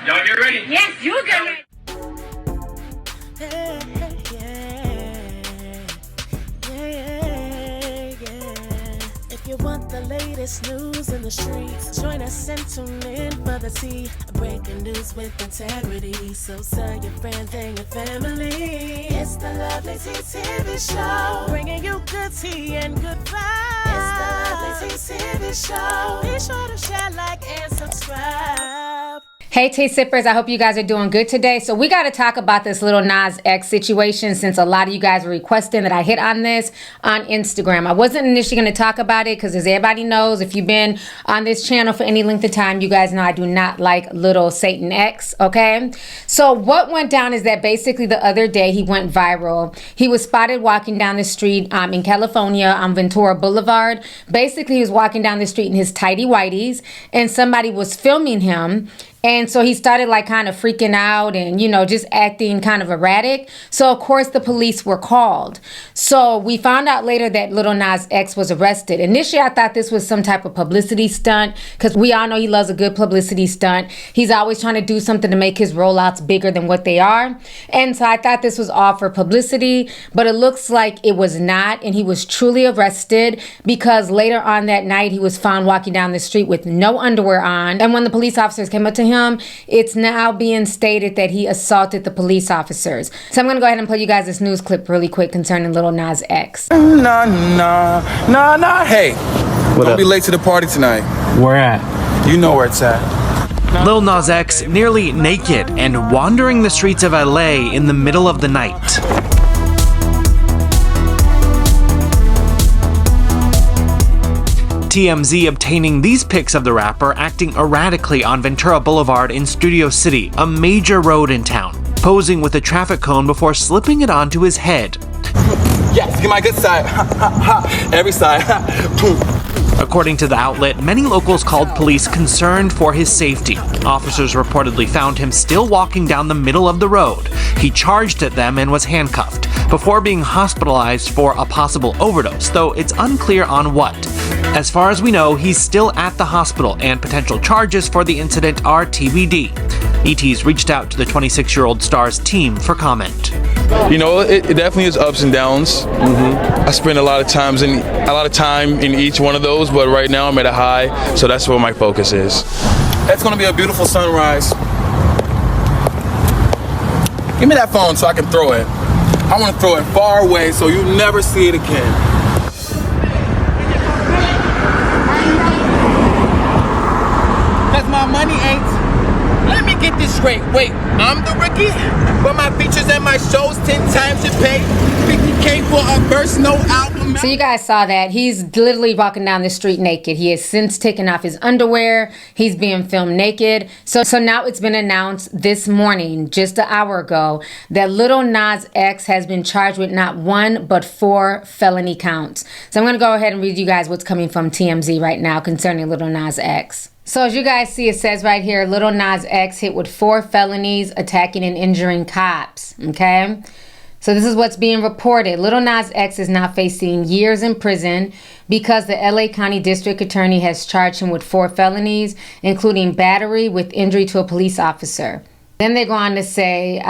Y'all get ready? Yes, you get ready. If you want the latest news in the streets, join us and tune in for the tea. Breaking news with integrity. So tell your friends and your family. It's the Lovelyti TV show, bringing you good tea and good vibes. It's the Lovelyti TV show. Be sure to share, like, and subscribe. Hey tea sippers, I hope you guys are doing good today. So we got to talk about this Lil Nas X situation, since a lot of you guys were requesting that I hit on this on Instagram. I wasn't initially going to talk about it because, as everybody knows, if you've been on this channel for any length of time, you guys know I do not like Little Satan X, okay? So what went down is that basically the other day he went viral. He was spotted walking down the street in California on Ventura Boulevard. Basically, he was walking down the street in his tighty whities, and somebody was filming him. And so he started like kind of freaking out and, you know, just acting kind of erratic. So, of course, the police were called. So we found out later that Lil Nas X was arrested. Initially, I thought this was some type of publicity stunt, because we all know he loves a good publicity stunt. He's always trying to do something to make his rollouts bigger than what they are. And so I thought this was all for publicity, but it looks like it was not. And he was truly arrested, because later on that night, he was found walking down the street with no underwear on. And when the police officers came up to him, it's now being stated that he assaulted the police officers. So I'm going to go ahead and play you guys this news clip really quick concerning Lil Nas X. Nah. Hey, don't be late to the party tonight. Where at? You know where it's at. Lil Nas X nearly naked and wandering the streets of LA in the middle of the night. TMZ obtaining these pics of the rapper acting erratically on Ventura Boulevard in Studio City, a major road in town, posing with a traffic cone before slipping it onto his head. Yes, get my good side. Every side. According to the outlet, many locals called police concerned for his safety. Officers reportedly found him still walking down the middle of the road. He charged at them and was handcuffed, before being hospitalized for a possible overdose, though it's unclear on what. As far as we know, he's still at the hospital, and potential charges for the incident are TBD. ET's reached out to the 26-year-old star's team for comment. You know, it definitely is ups and downs. I spend a lot of time in each one of those, but right now I'm at a high, so that's where my focus is. That's gonna be a beautiful sunrise. Give me that phone so I can throw it. I want to throw it far away so you never see it again. Cause my money ain't. Let me get this straight. Wait, I'm the rookie, but my features and my shows 10 times your pay. 50K for a verse, no album. So you guys saw that. He's literally walking down the street naked. He has since taken off his underwear. He's being filmed naked. So now it's been announced this morning, just an hour ago, that Lil Nas X has been charged with not one, but 4 felony counts. So I'm going to go ahead and read you guys what's coming from TMZ right now concerning Lil Nas X. So as you guys see, it says right here, Lil Nas X hit with 4 felonies, attacking and injuring cops, okay? So this is what's being reported. Lil Nas X is now facing years in prison because the LA County District Attorney has charged him with 4 felonies, including battery with injury to a police officer. Then they go on to say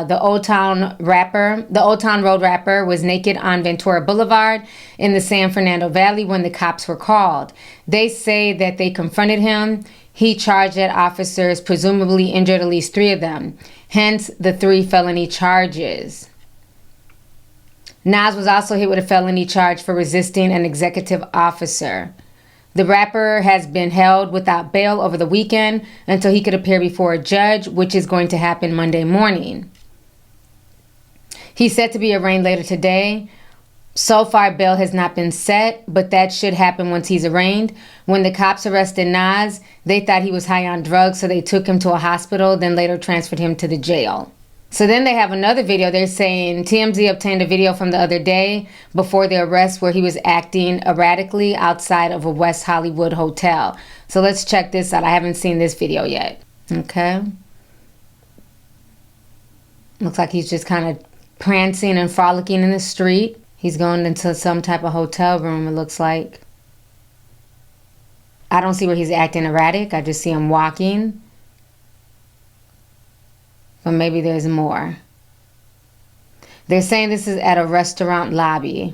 the Old Town Road rapper was naked on Ventura Boulevard in the San Fernando Valley when the cops were called. They say that they confronted him. He charged at officers, presumably injured at least 3 of them. Hence the 3 felony charges. Nas was also hit with a felony charge for resisting an executive officer. The rapper has been held without bail over the weekend until he could appear before a judge, which is going to happen Monday morning. He's set to be arraigned later today. So far, bail has not been set, but that should happen once he's arraigned. When the cops arrested Nas, they thought he was high on drugs, so they took him to a hospital, then later transferred him to the jail. So then they have another video. They're saying TMZ obtained a video from the other day before the arrest where he was acting erratically outside of a West Hollywood hotel. So let's check this out. I haven't seen this video yet. Okay. Looks like he's just kind of prancing and frolicking in the street. He's going into some type of hotel room, it looks like. I don't see where he's acting erratic. I just see him walking. But maybe there's more. They're saying this is at a restaurant lobby.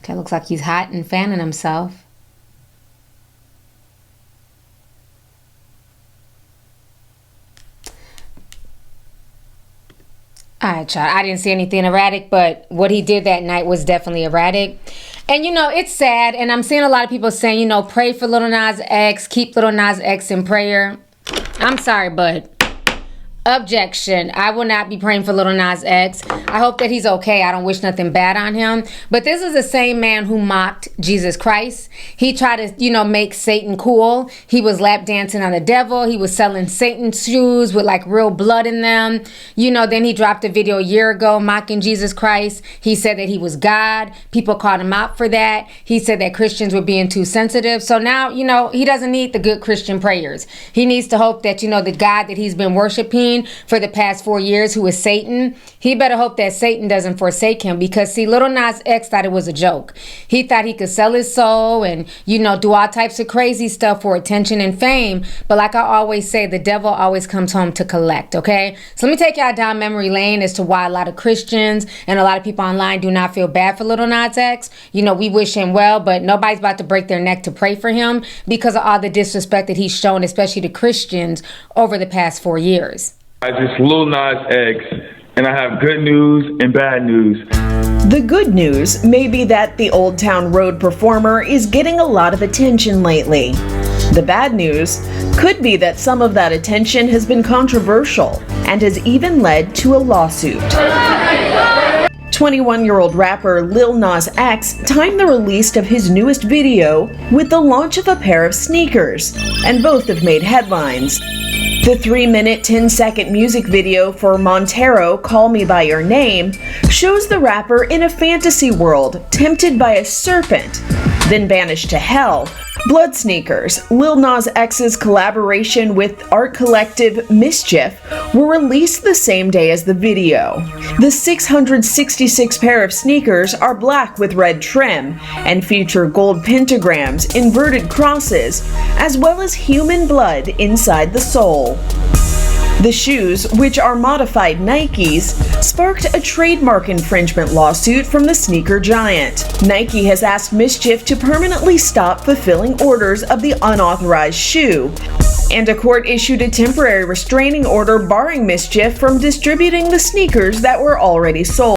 Okay, looks like he's hot and fanning himself. All right, y'all. I didn't see anything erratic, but what he did that night was definitely erratic. And, you know, it's sad. And I'm seeing a lot of people saying, you know, pray for Lil Nas X. Keep Lil Nas X in prayer. I'm sorry, but objection. I will not be praying for Lil Nas X. I hope that he's okay. I don't wish nothing bad on him. But this is the same man who mocked Jesus Christ. He tried to, you know, make Satan cool. He was lap dancing on the devil. He was selling Satan's shoes with like real blood in them. You know, then he dropped a video a year ago mocking Jesus Christ. He said that he was God. People called him out for that. He said that Christians were being too sensitive. So now, you know, he doesn't need the good Christian prayers. He needs to hope that, you know, the God that he's been worshiping for the past 4 years, who is Satan, he better hope that Satan doesn't forsake him, because see, Lil Nas X thought it was a joke. He thought he could sell his soul and, you know, do all types of crazy stuff for attention and fame. But like I always say, the devil always comes home to collect, okay? So let me take y'all down memory lane as to why a lot of Christians and a lot of people online do not feel bad for Lil Nas X. You know, we wish him well, but nobody's about to break their neck to pray for him because of all the disrespect that he's shown, especially to Christians, over the past 4 years. I just Lil Nas X, and I have good news and bad news. The good news may be that the Old Town Road performer is getting a lot of attention lately. The bad news could be that some of that attention has been controversial and has even led to a lawsuit. 21-year-old rapper Lil Nas X timed the release of his newest video with the launch of a pair of sneakers, and both have made headlines. The 3-minute, 10-second music video for Montero, Call Me By Your Name, shows the rapper in a fantasy world tempted by a serpent, then banished to hell. Blood Sneakers, Lil Nas X's collaboration with art collective Mischief, were released the same day as the video. The 666 pair of sneakers are black with red trim and feature gold pentagrams, inverted crosses, as well as human blood inside the sole. The shoes, which are modified Nikes, sparked a trademark infringement lawsuit from the sneaker giant. Nike has asked Mischief to permanently stop fulfilling orders of the unauthorized shoe, and a court issued a temporary restraining order barring Mischief from distributing the sneakers that were already sold.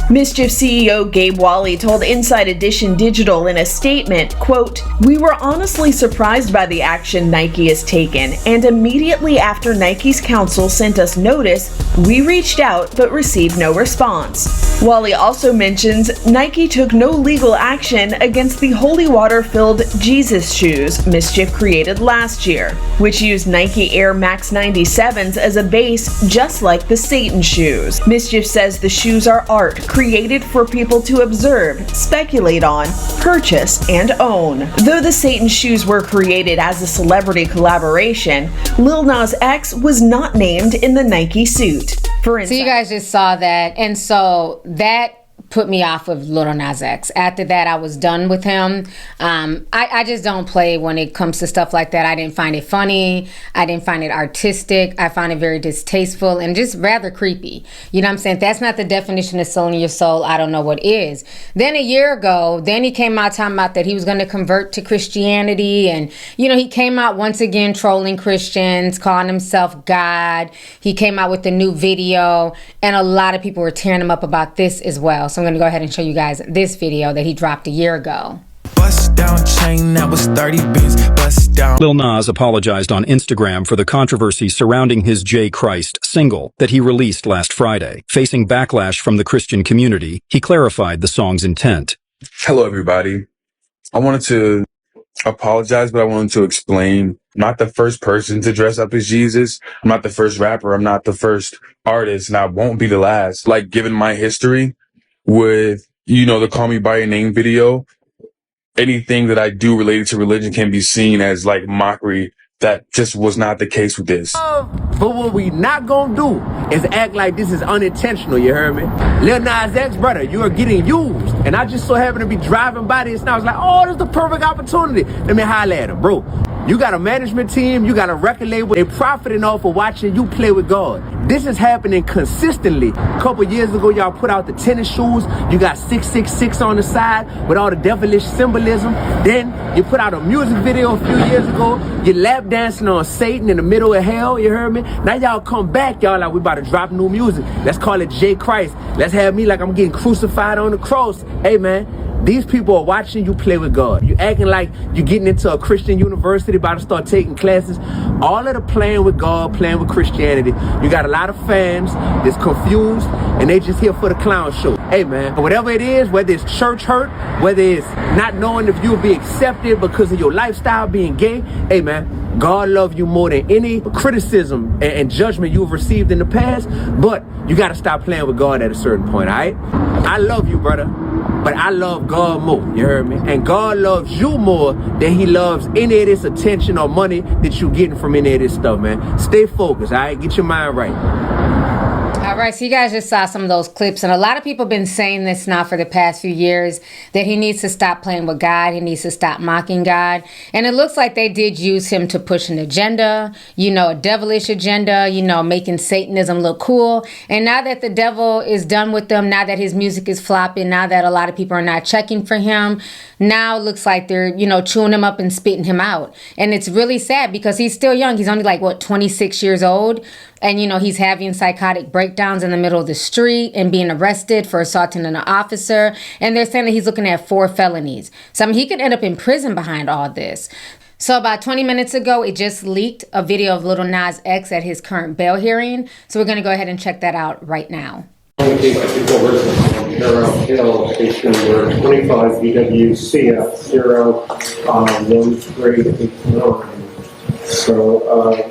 Mischief CEO Gabe Wally told Inside Edition Digital in a statement, quote, "We were honestly surprised by the action Nike has taken, and immediately after Nike's counsel sent us notice, we reached out but received no response." Wally also mentions Nike took no legal action against the holy water-filled Jesus shoes Mischief created last year, which used Nike Air Max 97s as a base just like the Satan shoes. Mischief says the shoes are art created for people to observe, speculate on, purchase, and own. Though the Satan shoes were created as a celebrity collaboration, Lil Nas X was not named in the Nike suit. So you guys just saw that, and so that put me off of Lil Nas X. After that, I was done with him. I just don't play when it comes to stuff like that. I didn't find it funny. I didn't find it artistic. I found it very distasteful and just rather creepy. You know what I'm saying? If that's not the definition of selling your soul, I don't know what is. Then a year ago, then he came out talking about that he was going to convert to Christianity. And, you know, he came out once again trolling Christians, calling himself God. He came out with a new video, and a lot of people were tearing him up about this as well. So I'm going to go ahead and show you guys this video that he dropped a year ago. Bust down chain that was 30 bins, bust down. Lil Nas apologized on Instagram for the controversy surrounding his J. Christ single that he released last Friday. Facing backlash from the Christian community, he clarified the song's intent. Hello, everybody. I wanted to apologize, but I wanted to explain. I'm not the first person to dress up as Jesus. I'm not the first rapper. I'm not the first artist, and I won't be the last. Like, given my history with, you know, the Call Me By Your Name video, anything that I do related to religion can be seen as like mockery that just was not the case with this. But what we not gonna do is act like this is unintentional, you heard me? Lil Nas X, brother, you are getting used. And I just so happen to be driving by this and I was like, oh, this is the perfect opportunity. Let me holler at him, bro. You got a management team, you got a record label, they profiting off of watching you play with God. This is happening consistently. A couple years ago, y'all put out the tennis shoes. You got 666 on the side with all the devilish symbolism. Then you put out a music video a few years ago. You lap dancing on Satan in the middle of hell, you heard me? Now y'all come back, y'all like we about to drop new music. Let's call it J Christ. Let's have me like I'm getting crucified on the cross. Hey man, these people are watching you play with God. You acting like you're getting into a Christian university, about to start taking classes. All of the playing with God, playing with Christianity. You got a lot of fans that's confused and they just here for the clown show. Hey man, whatever it is, whether it's church hurt, whether it's not knowing if you'll be accepted because of your lifestyle being gay, hey man, God loves you more than any criticism and judgment you've received in the past, but you got to stop playing with God at a certain point, all right? I love you, brother, but I love God more, you heard me? And God loves you more than he loves any of this attention or money that you're getting from any of this stuff, man. Stay focused, all right? Get your mind right. All right, so you guys just saw some of those clips, and a lot of people have been saying this now for the past few years, that he needs to stop playing with God, he needs to stop mocking God, and it looks like they did use him to push an agenda, you know, a devilish agenda, you know, making Satanism look cool, and now that the devil is done with them, now that his music is flopping, now that a lot of people are not checking for him, now it looks like they're, you know, chewing him up and spitting him out, and it's really sad because he's still young, he's only like, what, 26 years old, and, you know, he's having psychotic breakdowns in the middle of the street and being arrested for assaulting an officer. And they're saying that he's looking at 4 felonies. So, I mean, he could end up in prison behind all this. So about 20 minutes ago, it just leaked a video of Lil Nas X at his current bail hearing. So we're going to go ahead and check that out right now. Hill, station number 25 BWCF 01389. So,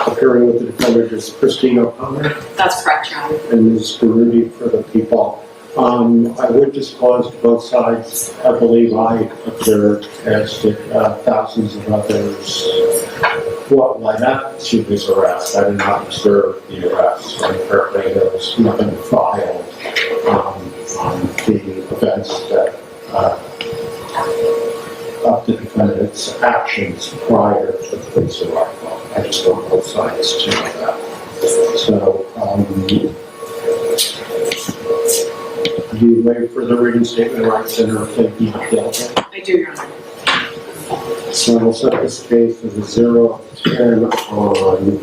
appearing with the defendant is Christine O'Connor. That's correct, Your Honor. And Ms. Garuti for the people. I would disclose to both sides, I believe I observed, as did thousands of others, what led up to his arrest. I did not observe the arrest. Apparently there was nothing filed on the events that of the defendant's actions prior to the police arrival. I just want both sides to know that. So, do you waive for the written statement rights and or plead guilty? I do, Your Honor. So we'll set this case as a 0-10 on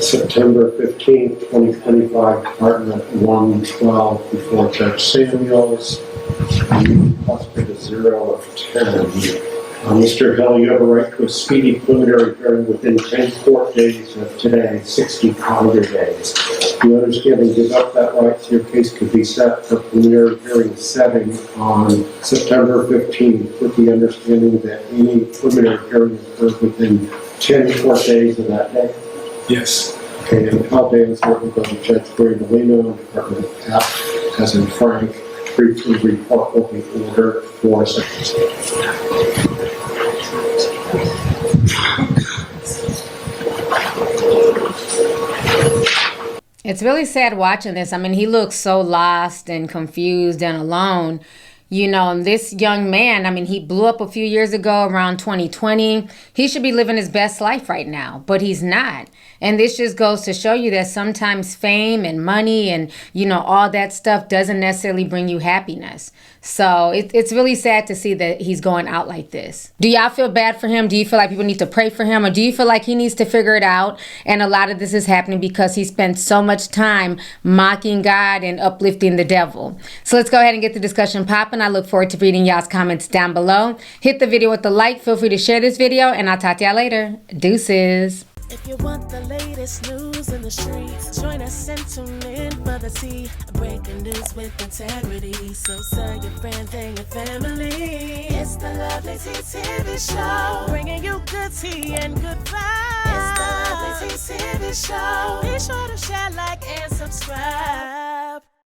September 15th, 2025, Department 112 before Judge Samuels. Possibly a 0 of 10. Mr. Hill, you have a right to a speedy preliminary hearing within 10 court days of today, 60 calendar days. You understand and give up that right, so your case could be set for preliminary hearing setting on September 15th, with the understanding that any preliminary hearing is heard within 10 court days of that day? Yes. Okay, and how day is working with Judge Gray Molino, Department of F, as in Frank, briefly report will be ordered for seconds. It's really sad watching this. I mean, he looks so lost and confused and alone. You know, and this young man, I mean, he blew up a few years ago around 2020. He should be living his best life right now, but he's not. And this just goes to show you that sometimes fame and money and, you know, all that stuff doesn't necessarily bring you happiness. So it's really sad to see that he's going out like this. Do y'all feel bad for him? Do you feel like people need to pray for him? Or do you feel like he needs to figure it out? And a lot of this is happening because he spent so much time mocking God and uplifting the devil. So let's go ahead and get the discussion popping. I look forward to reading y'all's comments down below. Hit the video with a like. Feel free to share this video, and I'll talk to y'all later. Deuces. If you want the latest news in the streets, join us and tune in for the tea. Breaking news with integrity. So tell your friends and your family. It's the Lovelyti TV show, bringing you good tea and good vibes. It's the Lovelyti TV show. Be sure to share, like, and subscribe.